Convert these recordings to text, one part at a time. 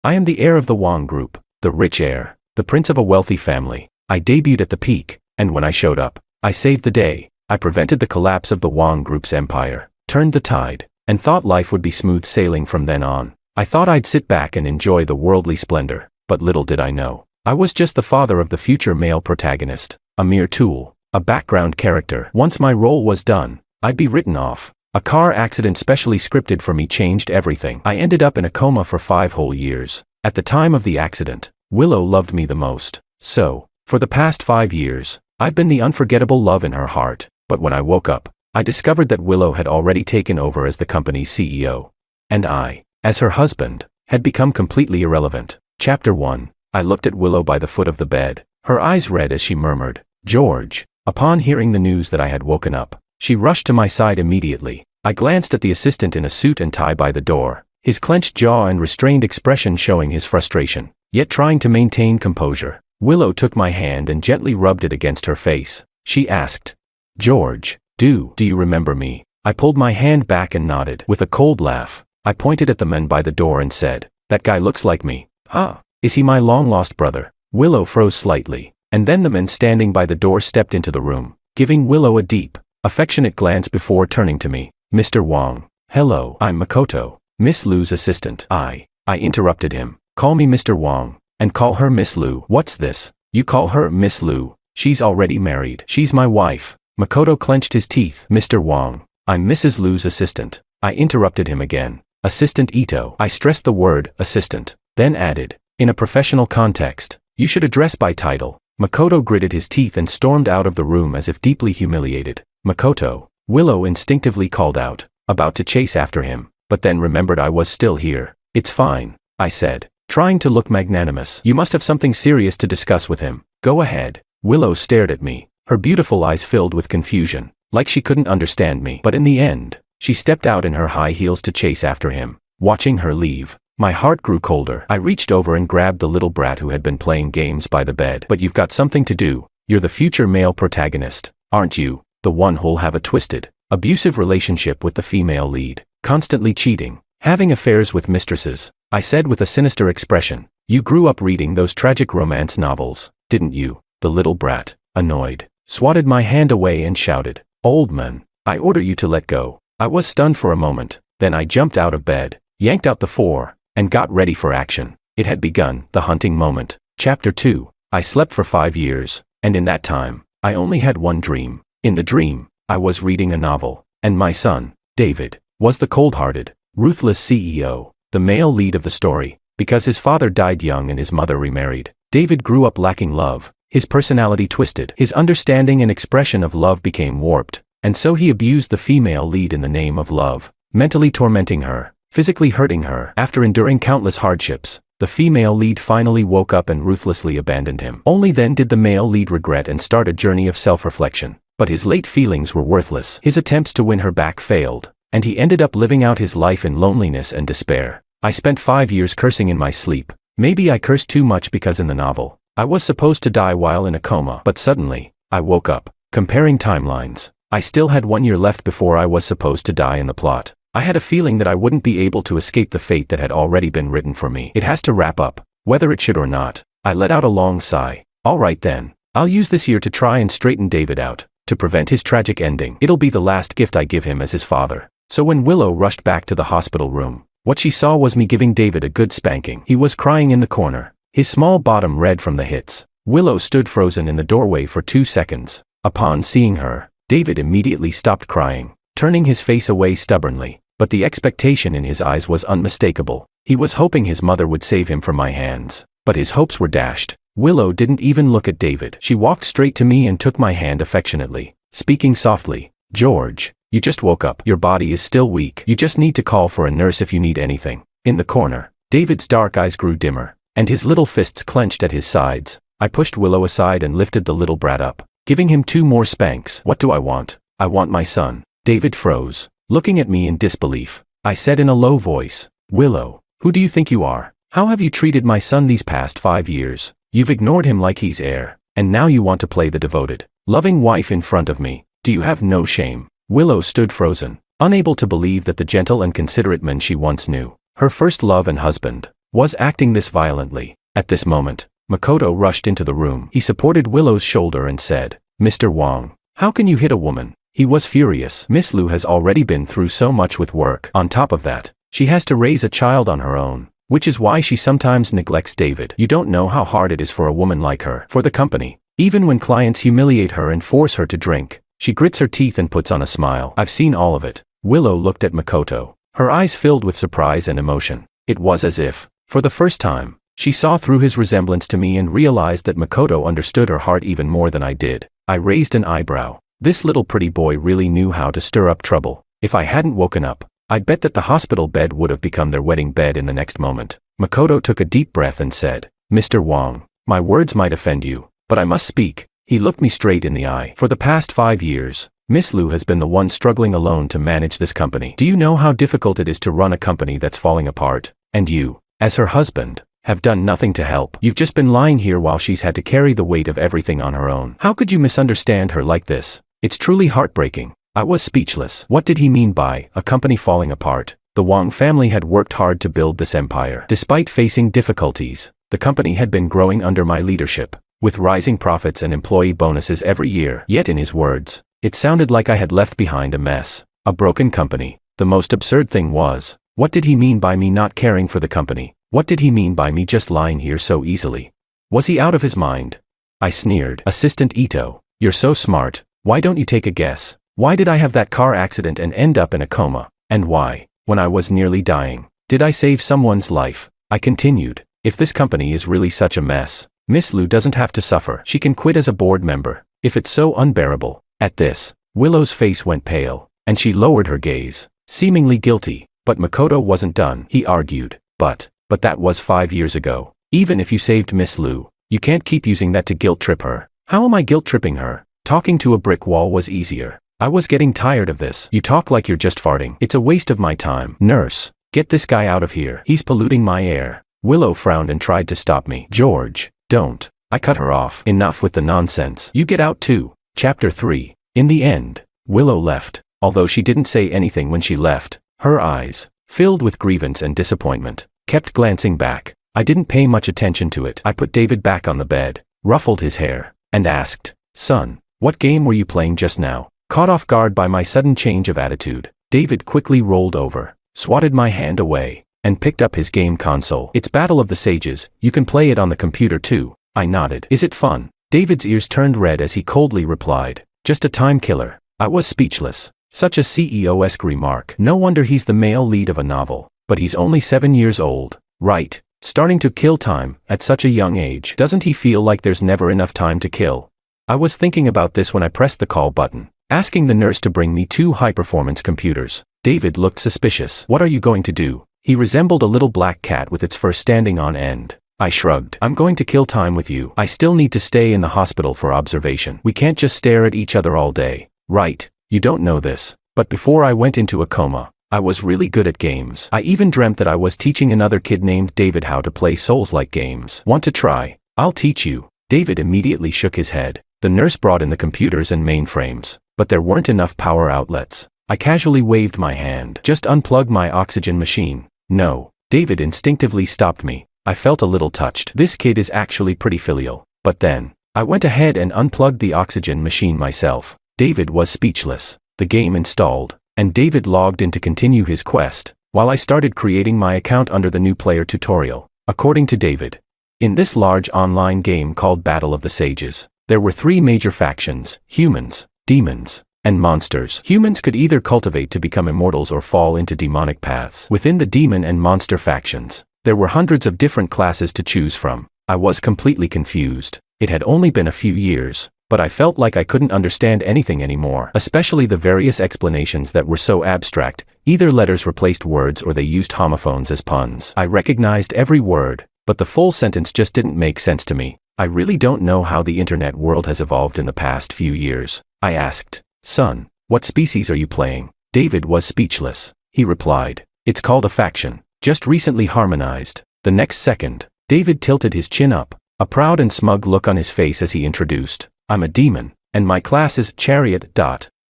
I am the heir of the Wang Group, the rich heir, the prince of a wealthy family. I debuted at the peak, and when I showed up, I saved the day. I prevented the collapse of the Wang Group's empire, turned the tide, and thought life would be smooth sailing from then on. I thought I'd sit back and enjoy the worldly splendor, but little did I know. I was just the father of the future male protagonist, a mere tool, a background character. Once my role was done, I'd be written off. A car accident specially scripted for me changed everything. I ended up in a coma for 5 whole years. At the time of the accident, Willow loved me the most. So, for the past 5 years, I've been the unforgettable love in her heart. But when I woke up, I discovered that Willow had already taken over as the company's CEO. And I, as her husband, had become completely irrelevant. Chapter 1. I looked at Willow by the foot of the bed, her eyes red as she murmured, "George." Upon hearing the news that I had woken up, she rushed to my side immediately. I glanced at the assistant in a suit and tie by the door, his clenched jaw and restrained expression showing his frustration, yet trying to maintain composure. Willow took my hand and gently rubbed it against her face. She asked, "George, do you remember me?" I pulled my hand back and nodded. With a cold laugh, I pointed at the man by the door and said, "That guy looks like me." "Huh? Is he my long-lost brother?" Willow froze slightly, and then the man standing by the door stepped into the room, giving Willow a deep, affectionate glance before turning to me. "Mr. Wang, hello, I'm Makoto, Miss Lu's assistant." I interrupted him. "Call me Mr. Wang, and call her Miss Lu." "What's this? You call her Miss Lu? She's already married." "She's my wife." Makoto clenched his teeth. "Mr. Wang, I'm Mrs. Lu's assistant." I interrupted him again. "Assistant Ito." I stressed the word, assistant, then added, "In a professional context, you should address by title." Makoto gritted his teeth and stormed out of the room as if deeply humiliated. "Makoto," Willow instinctively called out, about to chase after him, but then remembered I was still here. "It's fine," I said, trying to look magnanimous. "You must have something serious to discuss with him. Go ahead." Willow stared at me, her beautiful eyes filled with confusion, like she couldn't understand me. But in the end, she stepped out in her high heels to chase after him. Watching her leave, my heart grew colder. I reached over and grabbed the little brat who had been playing games by the bed. "But you've got something to do. You're the future male protagonist, aren't you? The one who'll have a twisted, abusive relationship with the female lead, constantly cheating, having affairs with mistresses," I said with a sinister expression. "You grew up reading those tragic romance novels, didn't you?" The little brat, annoyed, swatted my hand away and shouted, "Old man, I order you to let go." I was stunned for a moment, then I jumped out of bed, yanked out the 4, and got ready for action. It had begun, the hunting moment. Chapter 2. I slept for 5 years, and in that time, I only had one dream. In the dream, I was reading a novel, and my son, David, was the cold-hearted, ruthless CEO, the male lead of the story. Because his father died young and his mother remarried, David grew up lacking love, his personality twisted, his understanding and expression of love became warped, and so he abused the female lead in the name of love, mentally tormenting her, physically hurting her. After enduring countless hardships, the female lead finally woke up and ruthlessly abandoned him. Only then did the male lead regret and start a journey of self-reflection. But his late feelings were worthless. His attempts to win her back failed, and he ended up living out his life in loneliness and despair. I spent 5 years cursing in my sleep. Maybe I cursed too much because in the novel, I was supposed to die while in a coma. But suddenly, I woke up. Comparing timelines, I still had 1 year left before I was supposed to die in the plot. I had a feeling that I wouldn't be able to escape the fate that had already been written for me. It has to wrap up, whether it should or not. I let out a long sigh. All right then, I'll use this year to try and straighten David out, to prevent his tragic ending. It'll be the last gift I give him as his father. So when Willow rushed back to the hospital room, what she saw was me giving David a good spanking. He was crying in the corner, his small bottom red from the hits. Willow stood frozen in the doorway for 2 seconds. Upon seeing her, David immediately stopped crying, turning his face away stubbornly, but the expectation in his eyes was unmistakable. He was hoping his mother would save him from my hands, but his hopes were dashed. Willow didn't even look at David. She walked straight to me and took my hand affectionately, speaking softly. "George, you just woke up. Your body is still weak. You just need to call for a nurse if you need anything." In the corner, David's dark eyes grew dimmer, and his little fists clenched at his sides. I pushed Willow aside and lifted the little brat up, giving him 2 more spanks. "What do I want?" "I want my son." David froze, looking at me in disbelief. I said in a low voice, "Willow, who do you think you are? How have you treated my son these past 5 years? You've ignored him like he's heir, and now you want to play the devoted, loving wife in front of me. Do you have no shame?" Willow stood frozen, unable to believe that the gentle and considerate man she once knew, her first love and husband, was acting this violently. At this moment, Makoto rushed into the room. He supported Willow's shoulder and said, "Mr. Wong, how can you hit a woman?" He was furious. Miss Lu has already been through so much with work. On top of that, she has to raise a child on her own, which is why she sometimes neglects David. You don't know how hard it is for a woman like her. For the company, even when clients humiliate her and force her to drink, she grits her teeth and puts on a smile. I've seen all of it. Willow looked at Makoto, her eyes filled with surprise and emotion. It was as if, for the first time, she saw through his resemblance to me and realized that Makoto understood her heart even more than I did. I raised an eyebrow. This little pretty boy really knew how to stir up trouble. If I hadn't woken up, I'd bet that the hospital bed would have become their wedding bed in the next moment. Makoto took a deep breath and said, "Mr. Wong, my words might offend you, but I must speak." He looked me straight in the eye. "For the past 5 years, Miss Lu has been the one struggling alone to manage this company. Do you know how difficult it is to run a company that's falling apart? And you, as her husband, have done nothing to help. You've just been lying here while she's had to carry the weight of everything on her own. How could you misunderstand her like this? It's truly heartbreaking." I was speechless. What did he mean by a company falling apart? The Wong family had worked hard to build this empire. Despite facing difficulties, the company had been growing under my leadership, with rising profits and employee bonuses every year. Yet in his words, it sounded like I had left behind a mess, a broken company. The most absurd thing was, what did he mean by me not caring for the company? What did he mean by me just lying here so easily? Was he out of his mind? I sneered. "Assistant Ito, you're so smart. Why don't you take a guess? Why did I have that car accident and end up in a coma? And why, when I was nearly dying, did I save someone's life?" I continued. "If this company is really such a mess, Miss Lu doesn't have to suffer. She can quit as a board member, if it's so unbearable." At this, Willow's face went pale, and she lowered her gaze, seemingly guilty. But Makoto wasn't done. He argued, But that was 5 years ago. Even if you saved Miss Lu, you can't keep using that to guilt trip her." "How am I guilt tripping her? Talking to a brick wall was easier." I was getting tired of this. "You talk like you're just farting. It's a waste of my time." "Nurse, get this guy out of here. He's polluting my air." Willow frowned and tried to stop me. "George, don't." I cut her off. "Enough with the nonsense. You get out too." Chapter 3. In the end, Willow left. Although she didn't say anything when she left, her eyes, filled with grievance and disappointment, kept glancing back. I didn't pay much attention to it. I put David back on the bed, ruffled his hair, and asked, "Son, what game were you playing just now?" Caught off guard by my sudden change of attitude, David quickly rolled over, swatted my hand away, and picked up his game console. "It's Battle of the Sages. You can play it on the computer too." I nodded. "Is it fun?" David's ears turned red as he coldly replied, "Just a time killer." I was speechless. Such a CEO-esque remark. No wonder he's the male lead of a novel. But he's only 7 years old, right? Starting to kill time at such a young age. Doesn't he feel like there's never enough time to kill? I was thinking about this when I pressed the call button, asking the nurse to bring me 2 high-performance computers. David looked suspicious. "What are you going to do?" He resembled a little black cat with its fur standing on end. I shrugged. "I'm going to kill time with you. I still need to stay in the hospital for observation. We can't just stare at each other all day, right? You don't know this, but before I went into a coma, I was really good at games. I even dreamt that I was teaching another kid named David how to play Souls-like games. Want to try? I'll teach you." David immediately shook his head. The nurse brought in the computers and mainframes, but there weren't enough power outlets. I casually waved my hand. "Just unplug my oxygen machine." "No." David instinctively stopped me. I felt a little touched. This kid is actually pretty filial. But then, I went ahead and unplugged the oxygen machine myself. David was speechless. The game installed, and David logged in to continue his quest, while I started creating my account under the new player tutorial. According to David, in this large online game called Battle of the Sages, there were 3 major factions: humans, demons, and monsters. Humans could either cultivate to become immortals or fall into demonic paths. Within the demon and monster factions, there were hundreds of different classes to choose from. I was completely confused. It had only been a few years, but I felt like I couldn't understand anything anymore, especially the various explanations that were so abstract. Either letters replaced words or they used homophones as puns. I recognized every word, but the full sentence just didn't make sense to me. I really don't know how the internet world has evolved in the past few years. I asked, "Son, what species are you playing?" David was speechless. He replied, "It's called a faction, just recently harmonized." The next second, David tilted his chin up, a proud and smug look on his face as he introduced, "I'm a demon, and my class is Chariot.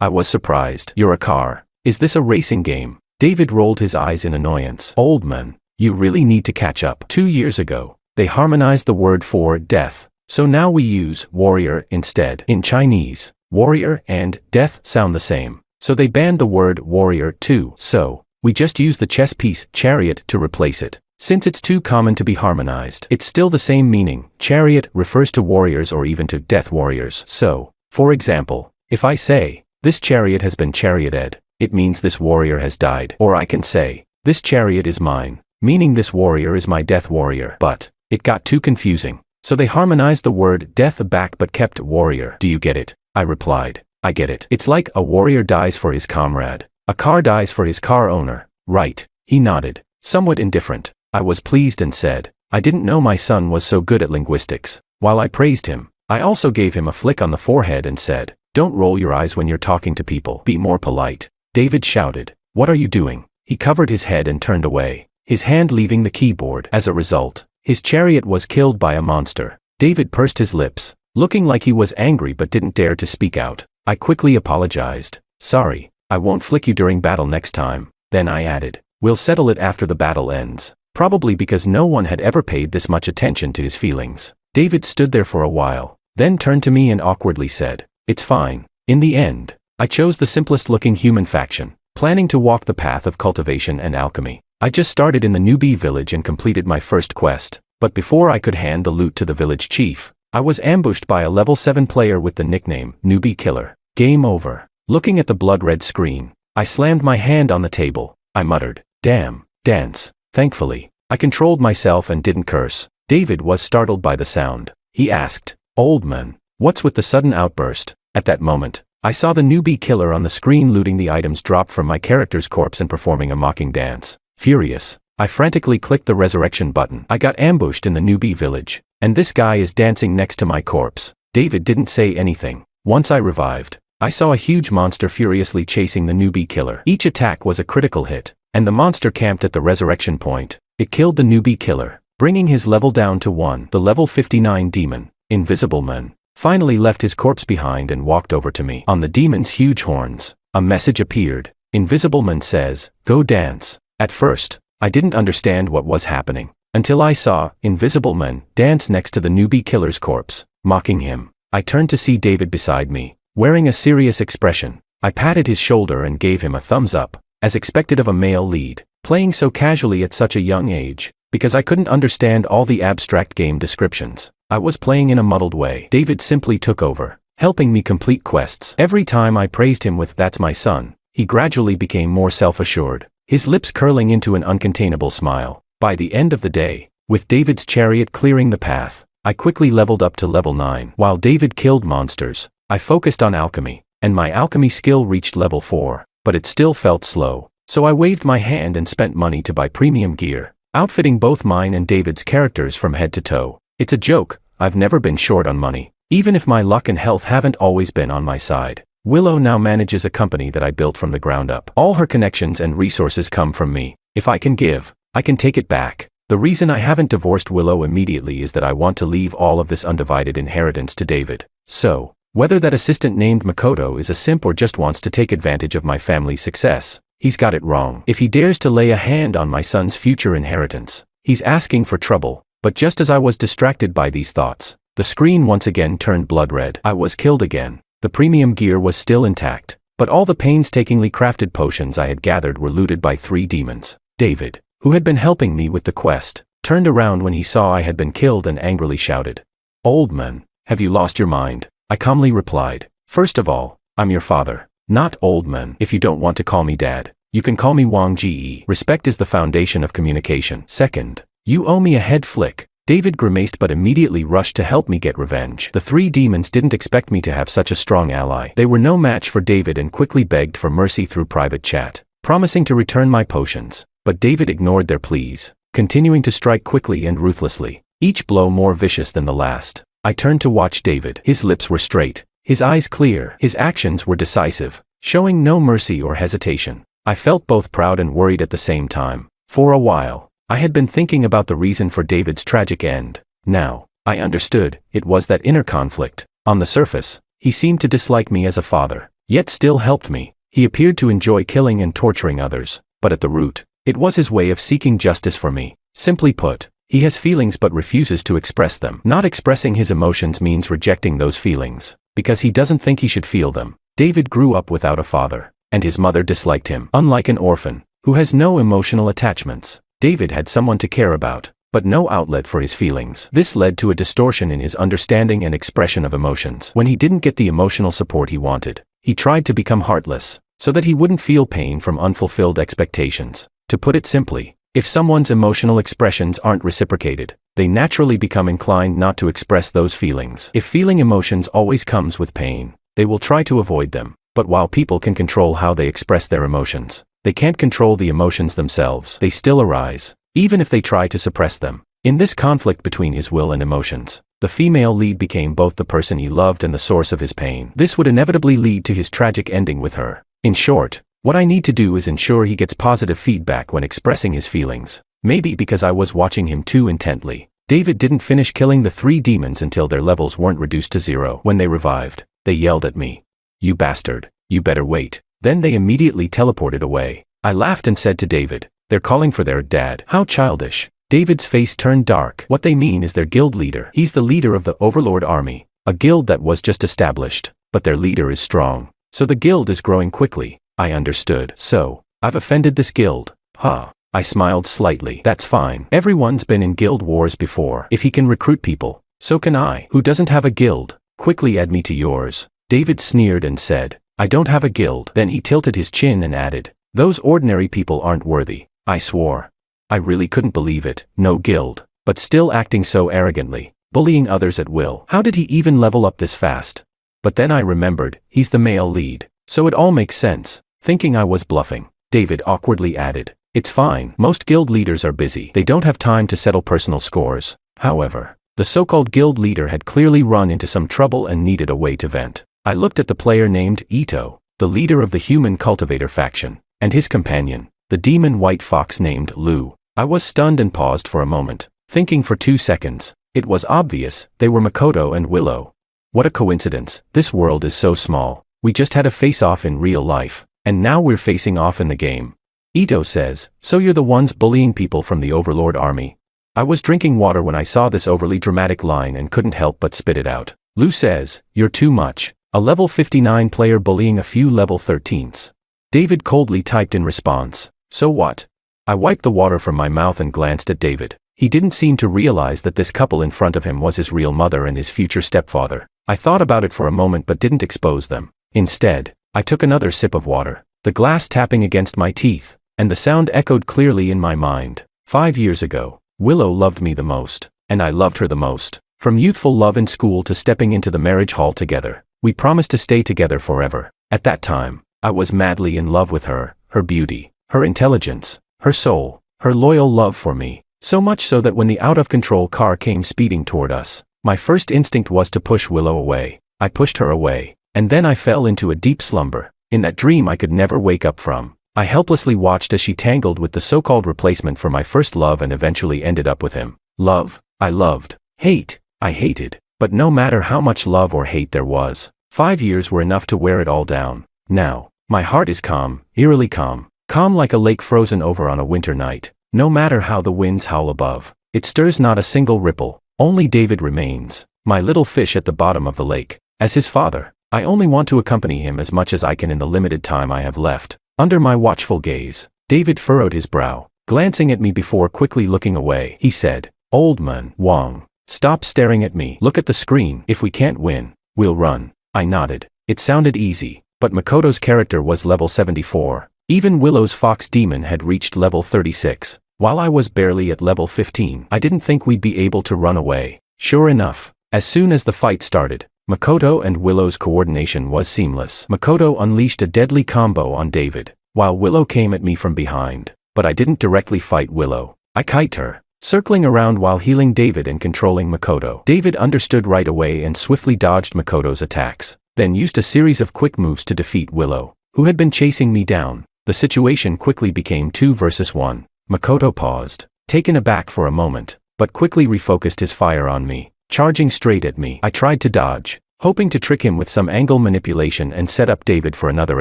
I was surprised. "You're a car. Is this a racing game?" David rolled his eyes in annoyance. "Old man, You really need to catch up. 2 years ago, they harmonized the word for death, so now we use warrior instead. In Chinese, warrior and death sound the same, so they banned the word warrior too. So, we just use the chess piece chariot to replace it. Since it's too common to be harmonized, it's still the same meaning. Chariot refers to warriors or even to death warriors. So, for example, if I say, this chariot has been charioted, it means this warrior has died. Or I can say, this chariot is mine, meaning this warrior is my death warrior. But it got too confusing, so they harmonized the word death back but kept warrior. Do you get it? I replied, I get it. It's like a warrior dies for his comrade. A car dies for his car owner, right? He nodded, somewhat indifferent. I was pleased and said, I didn't know my son was so good at linguistics. While I praised him, I also gave him a flick on the forehead and said, don't roll your eyes when you're talking to people. Be more polite. David shouted, what are you doing? He covered his head and turned away, his hand leaving the keyboard. As a result, his chariot was killed by a monster. David pursed his lips, looking like he was angry but didn't dare to speak out. I quickly apologized. Sorry, I won't flick you during battle next time. Then I added, we'll settle it after the battle ends. Probably because no one had ever paid this much attention to his feelings. David stood there for a while, then turned to me and awkwardly said, it's fine. In the end, I chose the simplest looking human faction, planning to walk the path of cultivation and alchemy. I just started in the newbie village and completed my first quest, but before I could hand the loot to the village chief, I was ambushed by a level 7 player with the nickname Newbie Killer. Game over. Looking at the blood-red screen, I slammed my hand on the table. I muttered, damn, dance. Thankfully, I controlled myself and didn't curse. David was startled by the sound. He asked, old man, what's with the sudden outburst? At that moment, I saw the newbie killer on the screen looting the items dropped from my character's corpse and performing a mocking dance. Furious, I frantically clicked the resurrection button. I got ambushed in the newbie village, and this guy is dancing next to my corpse. David didn't say anything. Once I revived, I saw a huge monster furiously chasing the newbie killer. Each attack was a critical hit, and the monster camped at the resurrection point. It killed the newbie killer, bringing his level down to 1. The level 59 demon, Invisible Man, finally left his corpse behind and walked over to me. On the demon's huge horns, a message appeared. Invisible Man says, go dance. At first, I didn't understand what was happening, until I saw Invisible Man dance next to the newbie killer's corpse, mocking him. I turned to see David beside me, wearing a serious expression. I patted his shoulder and gave him a thumbs up, as expected of a male lead, playing so casually at such a young age, because I couldn't understand all the abstract game descriptions. I was playing in a muddled way. David simply took over, helping me complete quests. Every time I praised him with "that's my son," he gradually became more self-assured, his lips curling into an uncontainable smile. By the end of the day, with David's chariot clearing the path, I quickly leveled up to level 9. While David killed monsters, I focused on alchemy, and my alchemy skill reached level 4, but it still felt slow, so I waved my hand and spent money to buy premium gear, outfitting both mine and David's characters from head to toe. It's a joke, I've never been short on money, even if my luck and health haven't always been on my side. Willow now manages a company that I built from the ground up. All her connections and resources come from me. If I can give, I can take it back. The reason I haven't divorced Willow immediately is that I want to leave all of this undivided inheritance to David. So, whether that assistant named Makoto is a simp or just wants to take advantage of my family's success, he's got it wrong. If he dares to lay a hand on my son's future inheritance, he's asking for trouble. But just as I was distracted by these thoughts, the screen once again turned blood red. I was killed again. The premium gear was still intact, but all the painstakingly crafted potions I had gathered were looted by 3 demons. David, who had been helping me with the quest, turned around when he saw I had been killed and angrily shouted, "Old man, have you lost your mind?" I calmly replied, "First of all, I'm your father, not old man. If you don't want to call me dad, you can call me Wang Ji. Respect is the foundation of communication. Second, you owe me a head flick." David grimaced but immediately rushed to help me get revenge. The 3 demons didn't expect me to have such a strong ally. They were no match for David and quickly begged for mercy through private chat, promising to return my potions. But David ignored their pleas, continuing to strike quickly and ruthlessly, each blow more vicious than the last. I turned to watch David. His lips were straight, his eyes clear, his actions were decisive, showing no mercy or hesitation. I felt both proud and worried at the same time. For a while, I had been thinking about the reason for David's tragic end. Now, I understood, it was that inner conflict. On the surface, he seemed to dislike me as a father, yet still helped me. He appeared to enjoy killing and torturing others, but at the root, It was his way of seeking justice for me. Simply put, he has feelings but refuses to express them. Not expressing his emotions means rejecting those feelings, because he doesn't think he should feel them. David grew up without a father, and his mother disliked him. Unlike an orphan, who has no emotional attachments, David had someone to care about, but no outlet for his feelings. This led to a distortion in his understanding and expression of emotions. When he didn't get the emotional support he wanted, he tried to become heartless, so that he wouldn't feel pain from unfulfilled expectations. To put it simply, if someone's emotional expressions aren't reciprocated, they naturally become inclined not to express those feelings. If feeling emotions always comes with pain, they will try to avoid them. But while people can control how they express their emotions, they can't control the emotions themselves. They still arise, even if they try to suppress them. In this conflict between his will and emotions, the female lead became both the person he loved and the source of his pain. This would inevitably lead to his tragic ending with her. In short, what I need to do is ensure he gets positive feedback when expressing his feelings. Maybe because I was watching him too intently, David didn't finish killing the 3 demons until their levels weren't reduced to 0. When they revived, they yelled at me, "You bastard, you better wait." Then they immediately teleported away. I laughed and said to David, "They're calling for their dad." How childish. David's face turned dark. What they mean is their guild leader. He's the leader of the Overlord army, a guild that was just established, but their leader is strong, so the guild is growing quickly. I understood. So, I've offended this guild. Huh. I smiled slightly. That's fine. Everyone's been in guild wars before. If he can recruit people, so can I. Who doesn't have a guild? Quickly add me to yours. David sneered and said, "I don't have a guild." Then he tilted his chin and added, "Those ordinary people aren't worthy." I swore. I really couldn't believe it. No guild, but still acting so arrogantly, bullying others at will. How did he even level up this fast? But then I remembered, he's the male lead, so it all makes sense. Thinking I was bluffing, David awkwardly added, "It's fine. Most guild leaders are busy. They don't have time to settle personal scores." However, the so-called guild leader had clearly run into some trouble and needed a way to vent. I looked at the player named Ito, the leader of the human cultivator faction, and his companion, the demon white fox named Lu. I was stunned and paused for a moment, thinking for 2 seconds. It was obvious, they were Makoto and Willow. What a coincidence. This world is so small. We just had a face-off in real life, and now we're facing off in the game. Ito says, "So you're the ones bullying people from the Overlord army?" I was drinking water when I saw this overly dramatic line and couldn't help but spit it out. Lu says, "You're too much. A level 59 player bullying a few level 13s. David coldly typed in response, "So what?" I wiped the water from my mouth and glanced at David. He didn't seem to realize that this couple in front of him was his real mother and his future stepfather. I thought about it for a moment but didn't expose them. Instead, I took another sip of water, the glass tapping against my teeth, and the sound echoed clearly in my mind. 5 years ago, Willow loved me the most, and I loved her the most. From youthful love in school to stepping into the marriage hall together, we promised to stay together forever. At that time, I was madly in love with her, her beauty, her intelligence, her soul, her loyal love for me. So much so that when the out-of-control car came speeding toward us, my first instinct was to push Willow away. I pushed her away, and then I fell into a deep slumber. In that dream I could never wake up from, I helplessly watched as she tangled with the so-called replacement for my first love and eventually ended up with him. Love, I loved. Hate, I hated. But no matter how much love or hate there was, 5 years were enough to wear it all down. Now, my heart is calm, eerily calm. Calm like a lake frozen over on a winter night. No matter how the winds howl above, it stirs not a single ripple. Only David remains, my little fish at the bottom of the lake. As his father, I only want to accompany him as much as I can in the limited time I have left. Under my watchful gaze, David furrowed his brow, glancing at me before quickly looking away. He said, "Old man, Wong, stop staring at me. Look at the screen. If we can't win, we'll run." I nodded. It sounded easy, but Makoto's character was level 74. Even Willow's fox demon had reached level 36. While I was barely at level 15, I didn't think we'd be able to run away. Sure enough, as soon as the fight started, Makoto and Willow's coordination was seamless. Makoto unleashed a deadly combo on David, while Willow came at me from behind. But I didn't directly fight Willow. I kited her, circling around while healing David and controlling Makoto. David understood right away and swiftly dodged Makoto's attacks, then used a series of quick moves to defeat Willow, who had been chasing me down. The situation quickly became 2 versus 1. Makoto paused, taken aback for a moment, but quickly refocused his fire on me, charging straight at me. I tried to dodge, hoping to trick him with some angle manipulation and set up David for another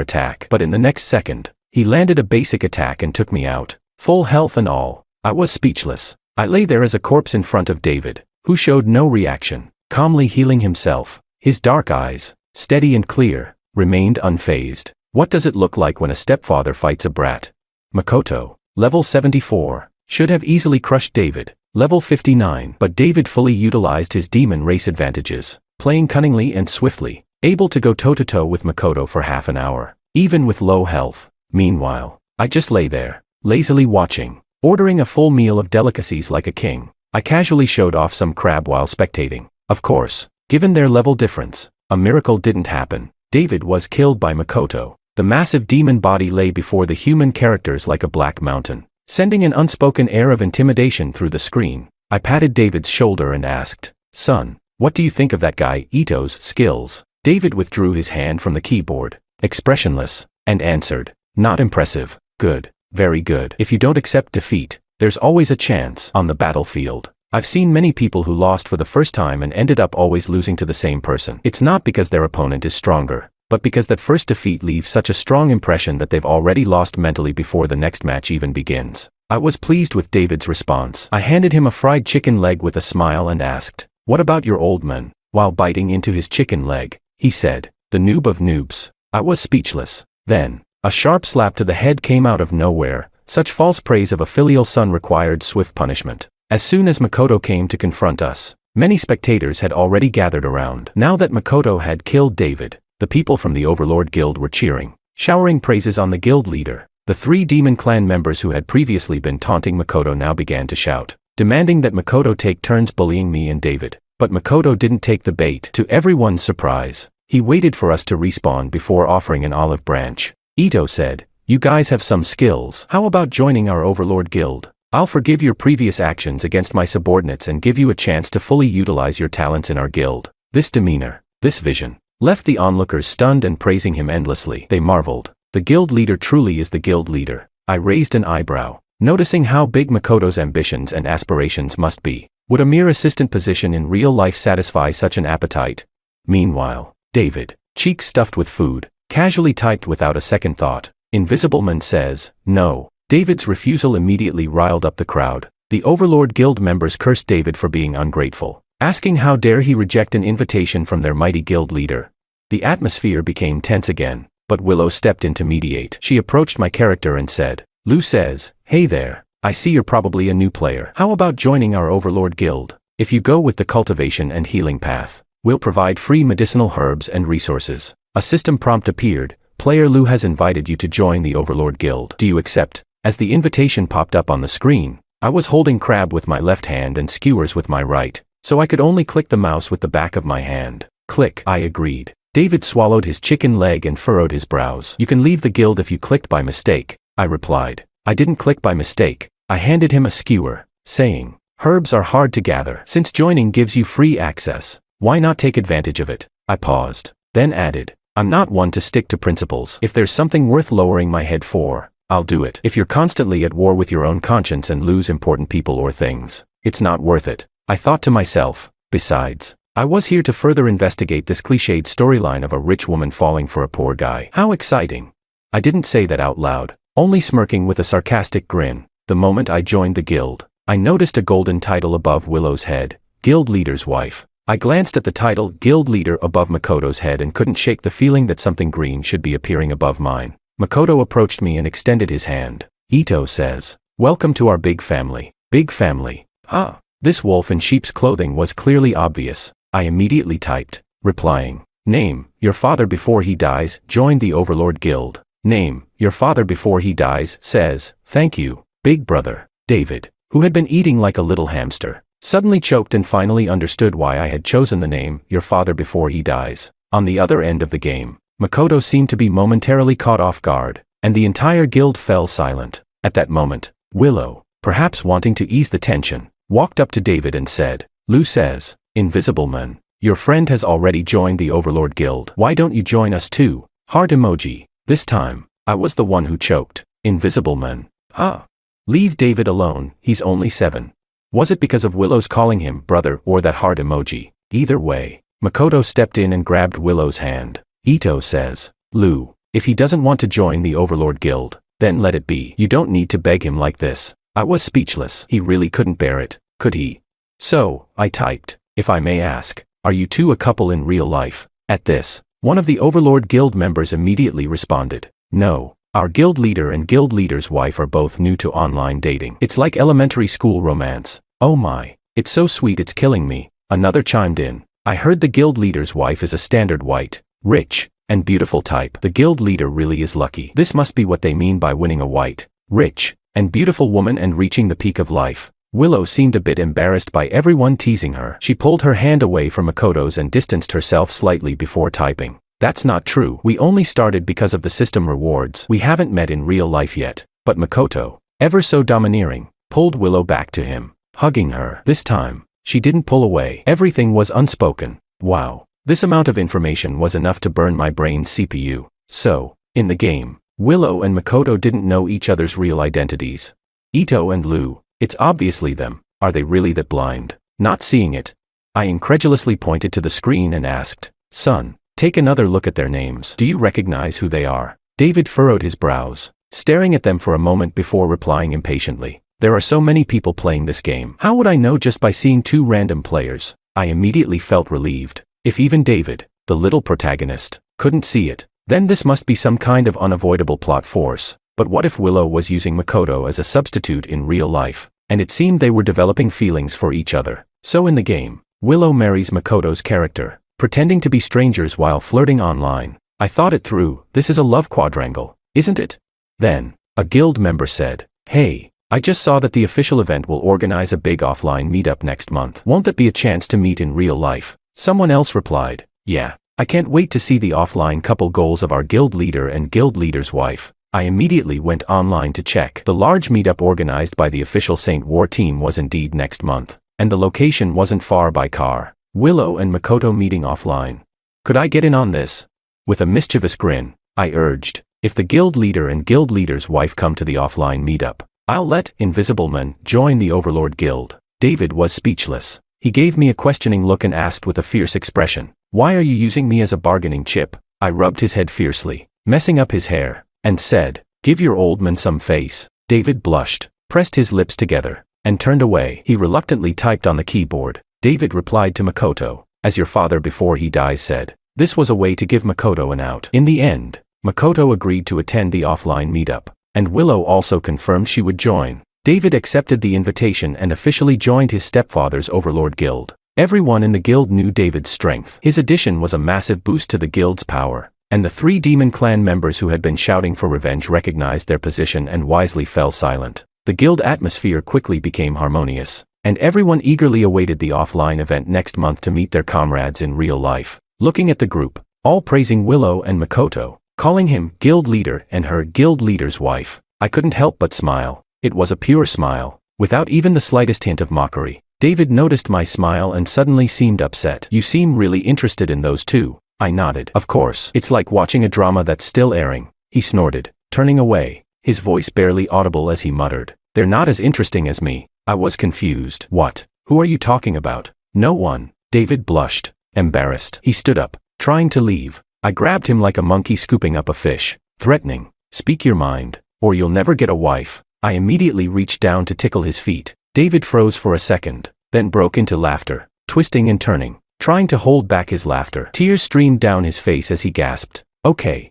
attack. But in the next second, he landed a basic attack and took me out. full health and all. I was speechless. I lay there as a corpse in front of David, who showed no reaction, calmly healing himself. His dark eyes, steady and clear, remained unfazed. What does it look like when a stepfather fights a brat? Makoto, level 74, should have easily crushed David, level 59, but David fully utilized his demon race advantages, playing cunningly and swiftly, able to go toe-to-toe with Makoto for half an hour, even with low health. Meanwhile, I just lay there, lazily watching, ordering a full meal of delicacies like a king. I casually showed off some crab while spectating. Of course, given their level difference, a miracle didn't happen. David was killed by Makoto. The massive demon body lay before the human characters like a black mountain, sending an unspoken air of intimidation through the screen. I patted David's shoulder and asked, "Son, what do you think of that guy Ito's skills?" David withdrew his hand from the keyboard, expressionless, and answered, "Not impressive. Good, very good. If you don't accept defeat, there's always a chance on the battlefield. I've seen many people who lost for the first time and ended up always losing to the same person. It's not because their opponent is stronger, but because that first defeat leaves such a strong impression that they've already lost mentally before the next match even begins." I was pleased with David's response. I handed him a fried chicken leg with a smile and asked, "What about your old man?" While biting into his chicken leg, he said, "The noob of noobs." I was speechless. Then, a sharp slap to the head came out of nowhere. Such false praise of a filial son required swift punishment. As soon as Makoto came to confront us, many spectators had already gathered around. Now that Makoto had killed David, the people from the Overlord Guild were cheering, showering praises on the guild leader. The 3 demon clan members who had previously been taunting Makoto now began to shout, demanding that Makoto take turns bullying me and David. But Makoto didn't take the bait. To everyone's surprise, he waited for us to respawn before offering an olive branch. Ito said, "You guys have some skills. How about joining our Overlord Guild? I'll forgive your previous actions against my subordinates and give you a chance to fully utilize your talents in our guild." This demeanor, this vision, left the onlookers stunned and praising him endlessly. They marveled. The guild leader truly is the guild leader. I raised an eyebrow, noticing how big Makoto's ambitions and aspirations must be. Would a mere assistant position in real life satisfy such an appetite? Meanwhile, David, cheeks stuffed with food, casually typed without a second thought, "Invisible Man says, no." David's refusal immediately riled up the crowd. The Overlord Guild members cursed David for being ungrateful, asking how dare he reject an invitation from their mighty guild leader. The atmosphere became tense again, but Willow stepped in to mediate. She approached my character and said, "Lou says, hey there, I see you're probably a new player. How about joining our Overlord Guild? If you go with the cultivation and healing path, we'll provide free medicinal herbs and resources." A system prompt appeared. "Player Lou has invited you to join the Overlord Guild. Do you accept?" As the invitation popped up on the screen, I was holding crab with my left hand and skewers with my right, so I could only click the mouse with the back of my hand. Click. I agreed. David swallowed his chicken leg and furrowed his brows. "You can leave the guild if you clicked by mistake," I replied. "I didn't click by mistake." I handed him a skewer, saying, "Herbs are hard to gather. Since joining gives you free access, why not take advantage of it?" I paused, then added, "I'm not one to stick to principles. If there's something worth lowering my head for, I'll do it. If you're constantly at war with your own conscience and lose important people or things, it's not worth it." I thought to myself. Besides, I was here to further investigate this cliched storyline of a rich woman falling for a poor guy. How exciting. I didn't say that out loud, only smirking with a sarcastic grin. The moment I joined the guild, I noticed a golden title above Willow's head, Guild Leader's Wife. I glanced at the title, Guild Leader, above Makoto's head and couldn't shake the feeling that something green should be appearing above mine. Makoto approached me and extended his hand. "Ito says, welcome to our big family." Big family? Huh? This wolf in sheep's clothing was clearly obvious. I immediately typed, replying, "Name, your father before he dies, joined the Overlord Guild." Name, your father before he dies, says, "Thank you, big brother." David, who had been eating like a little hamster, suddenly choked and finally understood why I had chosen the name, your father before he dies. On the other end of the game, Makoto seemed to be momentarily caught off guard, and the entire guild fell silent. At that moment, Willow, perhaps wanting to ease the tension, walked up to David and said, "Lou says, Invisible Man, your friend has already joined the Overlord Guild. Why don't you join us too?" Heart emoji. This time, I was the one who choked. Invisible Man. Huh? Leave David alone, he's only 7. Was it because of Willow's calling him brother or that heart emoji? Either way, Makoto stepped in and grabbed Willow's hand. "Ito says, Lou, if he doesn't want to join the Overlord Guild, Then let it be. You don't need to beg him like this. I was speechless. He really couldn't bear it, could he? So, I typed, if I may ask, are you two a couple in real life? At this, one of the Overlord Guild members immediately responded, no. Our guild leader and guild leader's wife are both new to online dating. It's like elementary school romance. Oh my. It's so sweet it's killing me. Another chimed in. I heard the guild leader's wife is a standard white, rich, and beautiful type. The guild leader really is lucky. This must be what they mean by winning a white, rich, and beautiful woman and reaching the peak of life. Willow seemed a bit embarrassed by everyone teasing her. She pulled her hand away from Makoto's and distanced herself slightly before typing. That's not true. We only started because of the system rewards. We haven't met in real life yet. But Makoto, ever so domineering, pulled Willow back to him, hugging her. This time, she didn't pull away. Everything was unspoken. Wow. This amount of information was enough to burn my brain's CPU. So, in the game, Willow and Makoto didn't know each other's real identities. Ito and Lou, it's obviously them. Are they really that blind? Not seeing it. I incredulously pointed to the screen and asked, son, take another look at their names. Do you recognize who they are? David furrowed his brows, staring at them for a moment before replying impatiently. There are so many people playing this game. How would I know just by seeing two random players? I immediately felt relieved. If even David, the little protagonist, couldn't see it, then this must be some kind of unavoidable plot force. But what if Willow was using Makoto as a substitute in real life, and it seemed they were developing feelings for each other? So in the game, Willow marries Makoto's character, pretending to be strangers while flirting online. I thought it through. This is a love quadrangle, isn't it? Then, a guild member said, hey, I just saw that the official event will organize a big offline meetup next month. Won't that be a chance to meet in real life? Someone else replied, yeah, I can't wait to see the offline couple goals of our guild leader and guild leader's wife. I immediately went online to check. The large meetup organized by the official Saint War team was indeed next month, and the location wasn't far by car. Willow and Makoto meeting offline. Could I get in on this? With a mischievous grin, I urged, if the guild leader and guild leader's wife come to the offline meetup, I'll let Invisible Man join the Overlord Guild. David was speechless. He gave me a questioning look and asked with a fierce expression, why are you using me as a bargaining chip? I rubbed his head fiercely, messing up his hair, and said, give your old man some face. David blushed, pressed his lips together, and turned away. He reluctantly typed on the keyboard. David replied to Makoto, as your father before he dies said. This was a way to give Makoto an out. In the end, Makoto agreed to attend the offline meetup, and Willow also confirmed she would join. David accepted the invitation and officially joined his stepfather's Overlord Guild. Everyone in the guild knew David's strength. His addition was a massive boost to the guild's power, and the three Demon Clan members who had been shouting for revenge recognized their position and wisely fell silent. The guild atmosphere quickly became harmonious, and everyone eagerly awaited the offline event next month to meet their comrades in real life. Looking at the group, all praising Willow and Makoto, calling him guild leader and her guild leader's wife, I couldn't help but smile. It was a pure smile, without even the slightest hint of mockery. David noticed my smile and suddenly seemed upset. You seem really interested in those two. I nodded. Of course. It's like watching a drama that's still airing. He snorted, turning away, his voice barely audible as he muttered, they're not as interesting as me. I was confused. What? Who are you talking about? No one. David blushed, embarrassed. He stood up, trying to leave. I grabbed him like a monkey scooping up a fish, threatening, speak your mind, or you'll never get a wife. I immediately reached down to tickle his feet. David froze for a second, then broke into laughter, twisting and turning, trying to hold back his laughter. Tears streamed down his face as he gasped, okay,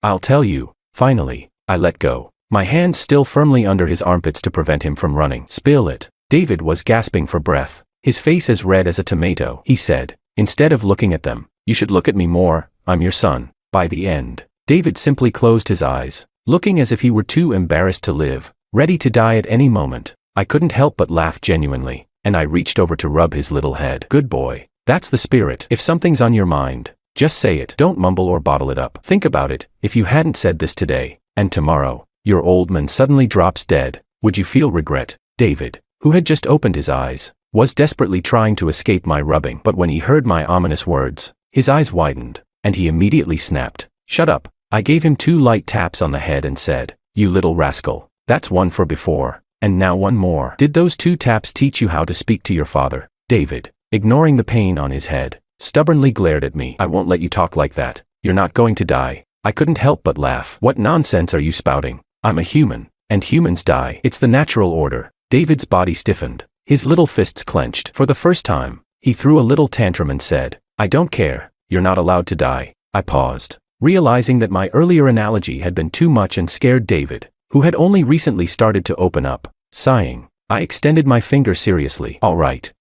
I'll tell you. Finally, I let go, my hands still firmly under his armpits to prevent him from running. Spill it. David was gasping for breath, his face as red as a tomato. He said, instead of looking at them, you should look at me more, I'm your son. By the end, David simply closed his eyes, looking as if he were too embarrassed to live, ready to die at any moment. I couldn't help but laugh genuinely, and I reached over to rub his little head. Good boy. That's the spirit. If something's on your mind, just say it. Don't mumble or bottle it up. Think about it. If you hadn't said this today, and tomorrow, your old man suddenly drops dead, would you feel regret? David, who had just opened his eyes, was desperately trying to escape my rubbing. But when he heard my ominous words, his eyes widened, and he immediately snapped. Shut up. I gave him 2 light taps on the head and said, you little rascal. That's one for before, and now one more. Did those 2 taps teach you how to speak to your father? David, ignoring the pain on his head, stubbornly glared at me. I won't let you talk like that. You're not going to die. I couldn't help but laugh. What nonsense are you spouting? I'm a human, and humans die. It's the natural order. David's body stiffened. His little fists clenched. For the first time, he threw a little tantrum and said, I don't care, you're not allowed to die. I paused, realizing that my earlier analogy had been too much and scared David, who had only recently started to open up. Sighing, I extended my finger seriously. All right,